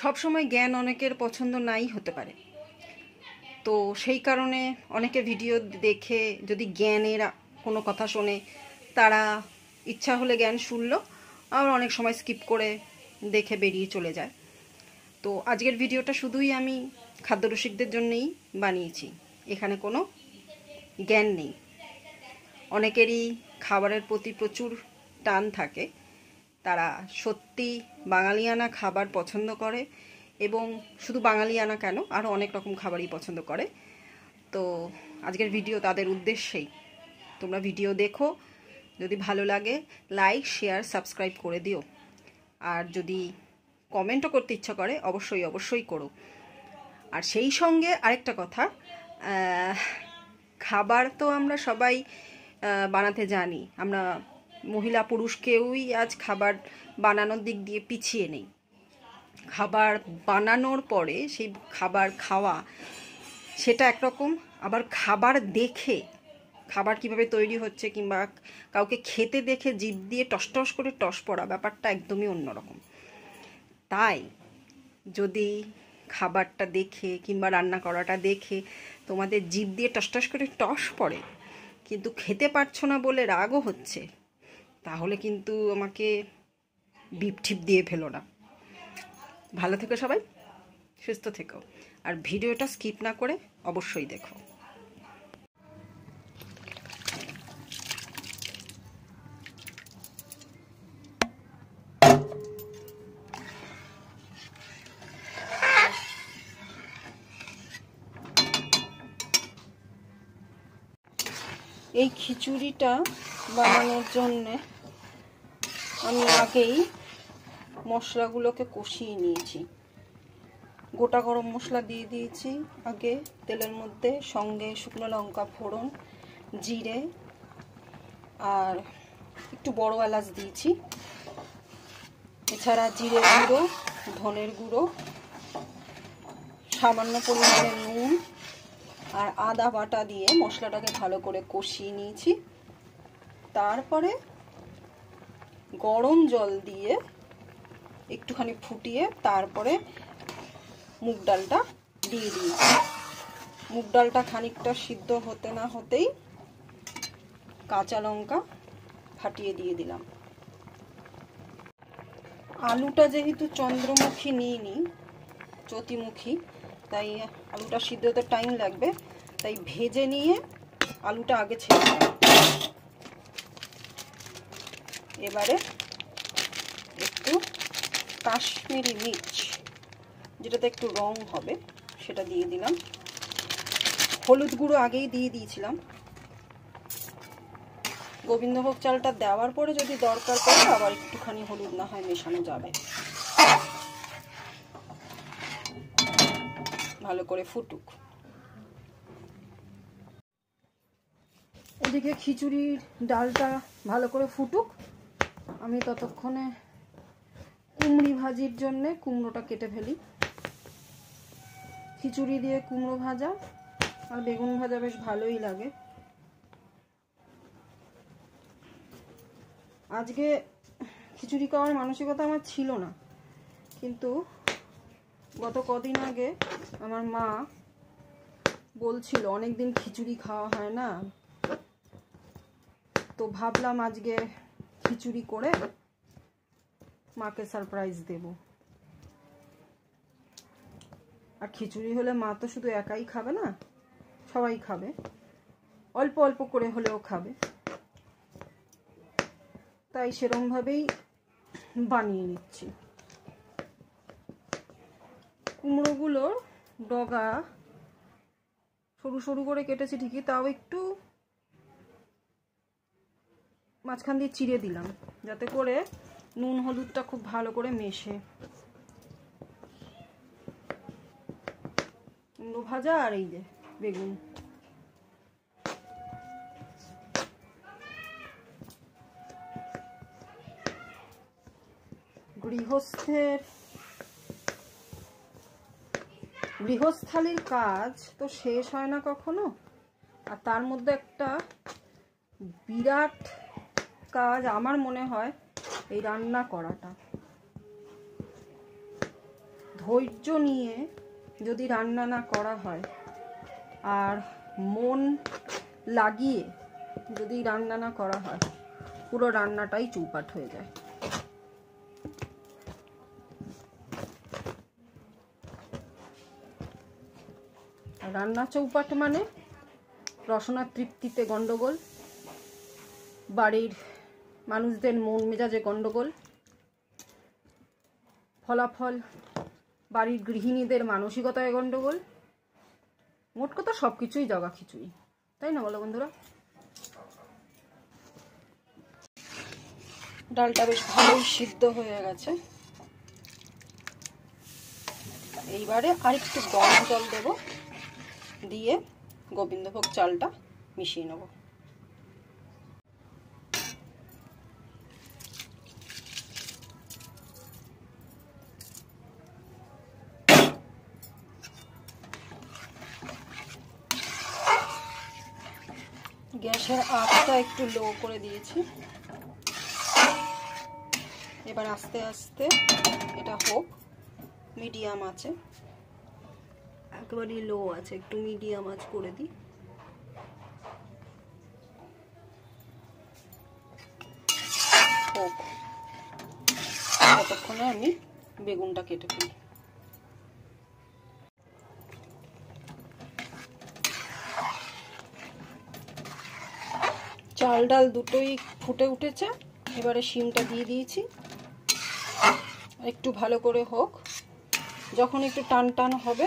সব সময় জ্ঞান অনেকের পছন্দ নাই হতে পারে। তো সেই কারণে অনেকে ভিডিও দেখে যদি জ্ঞানের কোনো কথা শোনে, তারা ইচ্ছা হলে জ্ঞান শুনলো, আর অনেক সময় স্কিপ করে দেখে বেরিয়ে চলে যায়। তো আজকের ভিডিওটা শুধুই আমি খাদ্যরসিকদের জন্যই বানিয়েছি, এখানে কোনো জ্ঞান নেই। অনেকেরই খাবারের প্রতি প্রচুর টান থাকে, তারা সত্যি বাঙালিয়ানা খাবার পছন্দ করে, এবং শুধু বাঙালিয়ানা কেন, আরও অনেক রকম খাবারই পছন্দ করে। তো আজকের ভিডিও তাদের উদ্দেশ্যেই। তোমরা ভিডিও দেখো, যদি ভালো লাগে লাইক শেয়ার সাবস্ক্রাইব করে দিও, আর যদি কমেন্টও করতে ইচ্ছা করে অবশ্যই করো। আর সেই সঙ্গে আরেকটা কথা, খাবার তো আমরা সবাই বানাতে জানি, আমরা মহিলা পুরুষ কেউই আজ খাবার বানানোর দিক দিয়ে পিছিয়ে নেই। খাবার বানানোর পরে সেই খাবার খাওয়া সেটা একরকম, আবার খাবার দেখে খাবার কিভাবে তৈরি হচ্ছে কিংবা কাউকে খেতে দেখে জিভ দিয়ে টস করে টস পড়া, ব্যাপারটা একদমই অন্যরকম। তাই যদি খাবারটা দেখে কিংবা রান্না করাটা দেখে তোমাদের জিভ দিয়ে টস করে টস পড়ে, কিন্তু খেতে পারছো না বলে রাগও হচ্ছে, তাহলে কিন্তু আমাকে বিপ ঠিপ দিয়ে ফেলো না। ভালো থেকো সবাই, সুস্থ থেকো, আর ভিডিওটা স্কিপ না করে অবশ্যই দেখো। এই খিচুড়িটা বানানোর জন্যে আমি আগেই মশলাগুলোকে কষিয়ে নিয়েছি। গোটা গরম মশলা দিয়ে দিয়েছি আগে তেলের মধ্যে, সঙ্গে শুকনো লঙ্কা ফোড়ন, জিরে আর একটু বড় এলাচ দিয়েছি। এছাড়া জিরে গুঁড়ো, ধনের গুঁড়ো, সামান্য পরিমাণে নুন আর আদা বাটা দিয়ে মশলাটাকে ভালো করে কষিয়ে নিয়েছি। তারপরে গরম জল দিয়ে একটুখানি ফুটিয়ে তারপরে মুগ ডালটা দিয়ে দিয়েছি। মুগ ডালটা খানিকটা সিদ্ধ হতে না হতেই কাঁচা লঙ্কা ফাটিয়ে দিয়ে দিলাম। আলুটা যেহেতু চন্দ্রমুখী নিইনি, জ্যোতিমুখী, তাই আলুটা সিদ্ধ হতে টাইম লাগবে, তাই ভেজে নিয়ে আলুটা আগে ছেড়ে দিলাম। এবারে একটু কাশ্মীরি মির্চ, যেটাতে একটু রং হবে, সেটা দিয়ে দিলাম। হলুদ গুঁড়ো আগেই দিয়ে দিয়েছিলাম। গোবিন্দভোগ চালটা দেওয়ার পরে যদি দরকার পড়ে আবার একটুখানি হলুদ না হয় মেশানো যাবে। ভালো করে ফুটুক। এদিকে খিচুড়ির ডালটা ভালো করে ফুটুক, আমি ততক্ষণে কুমড়ি ভাজির জন্যে কুমড়োটা কেটে ফেলি। খিচুড়ি দিয়ে কুমড়ো ভাজা আর বেগুন ভাজা বেশ ভালোই লাগে। আজকে খিচুড়ি খাওয়ার মানসিকতা আমার ছিল না, কিন্তু গত কদিন আগে আমার মা বলছিল অনেকদিন খিচুড়ি খাওয়া হয় না, তো ভাবলাম আজকে খিচুড়ি করে মাকে সারপ্রাইজ দেব। আর খিচুড়ি হলে মা তো শুধু একাই খাবে না, সবাই খাবে, অল্প অল্প করে হলেও খাবে, তাই সেরকমভাবেই বানিয়ে নিচ্ছি। কুমড়োগুলোর ডগা সরু সরু করে কেটেছি ঠিকই, তাও একটু মাঝখান দিয়ে চিড়ে দিলাম, যাতে করে নুন হলুদটা খুব ভালো করে মেশে। কুমড়ো ভাজা আর এই যে বেগুন। গৃহস্থালির কাজ তো শেষ হয় না কখনো, আর তার মধ্যে একটা বিরাট কাজ আমার মনে হয় এই রান্না করাটা। ধৈর্য নিয়ে যদি রান্না না করা হয় আর মন লাগিয়ে যদি রান্না না করা হয়, পুরো রান্নাটাই চৌপাট হয়ে যায়। রান্না চৌপাট মানে রসনার তৃপ্তিতে গন্ডগোল, বাড়ির মানুষদের মন মেজাজে গন্ডগোল, ফলাফল বাড়ির গৃহিণীদের মানসিকতায় গন্ডগোল, মোট কথা সব কিছুই জগা খিচুড়ি, তাই না বলো বন্ধুরা? ডালটা বেশ ভালোই সিদ্ধ হয়ে গেছে। এইবারে আরেকটু গরম জল দেব, দিয়ে গোবিন্দভোগ চালটা মিশিয়ে নেব। গ্যাসের আঁচটা একটু লো করে দিয়েছি। এবার আস্তে আস্তে এটা হোক, মিডিয়াম আছে, একেবারেই লো আছে, একটু মিডিয়াম আঁচ করে দিই। হোক, ততক্ষণে আমি বেগুনটা কেটে ফেলি। চাল ডাল দুটোই ফুটে উঠেছে, এবারে শিমটা দিয়ে দিয়েছি। একটু ভালো করে হোক, যখন একটু টান টান হবে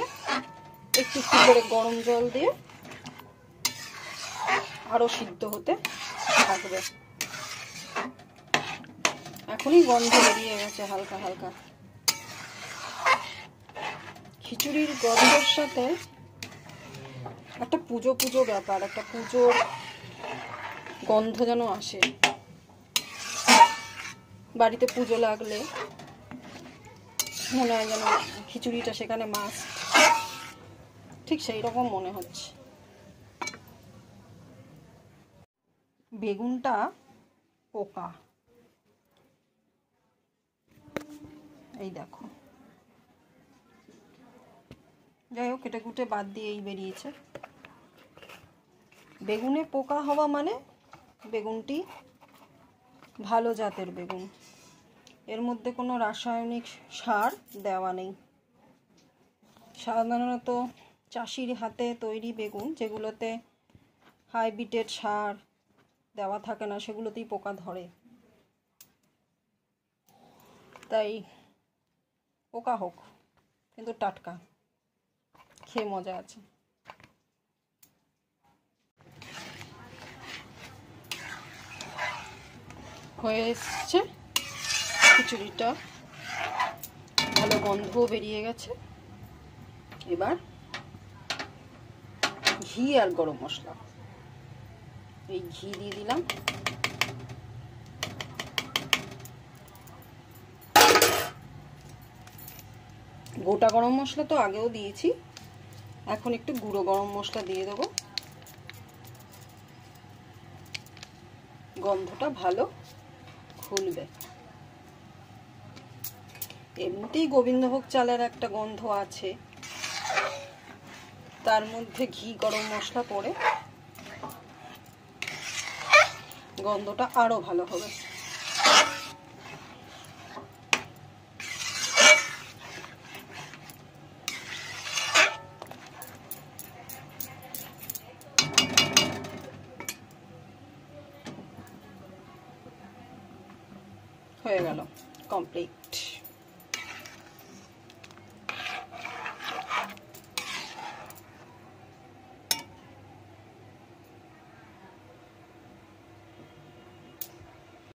একটু একটু করে গরম জল দিয়ে আরো সিদ্ধ হতে থাকবে। এখনই গন্ধ বেরিয়ে গেছে হালকা হালকা। খিচুড়ির গন্ধের সাথে একটা পুজো পুজো ব্যাপার, একটা পুজোর গন্ধ যেন আসে। বাড়িতে পুজো লাগলে মনে হয় যেন খিচুড়িটা সেখানে মাছ, ঠিক সেই রকম মনে হচ্ছে। বেগুনটা পোকা, এই দেখো, যাই হোক কেটে কুটে বাদ দিয়েই বেরিয়েছে। বেগুনে পোকা হওয়া মানে বেগুনটি ভালো জাতের বেগুন, এর মধ্যে কোনো রাসায়নিক সার দেওয়া নেই। সাধারণত চাষির হাতে তৈরি বেগুন, যেগুলোতে হাইব্রিডেড সার দেওয়া থাকে না, সেগুলোতেই পোকা ধরে। তাই পোকা হোক, কিন্তু টাটকা, খেয়ে মজা আছে। হয়ে এসছে খিচুড়িটা, ভালো গন্ধও বেরিয়ে গেছে। এবার ঘি আর গরম মশলা, এই ঘি দিয়ে দিলাম। গোটা গরম মশলা তো আগেও দিয়েছি, এখন একটু গুঁড়ো গরম মশলা দিয়ে দেবো, গন্ধটা ভালো খুলবে। এমনিতেই গোবিন্দভোগ চালের একটা গন্ধ আছে, তার মধ্যে ঘি গরম মশলা পড়ে গন্ধটা আরো ভালো হবে। হয়ে গেল, কমপ্লিট।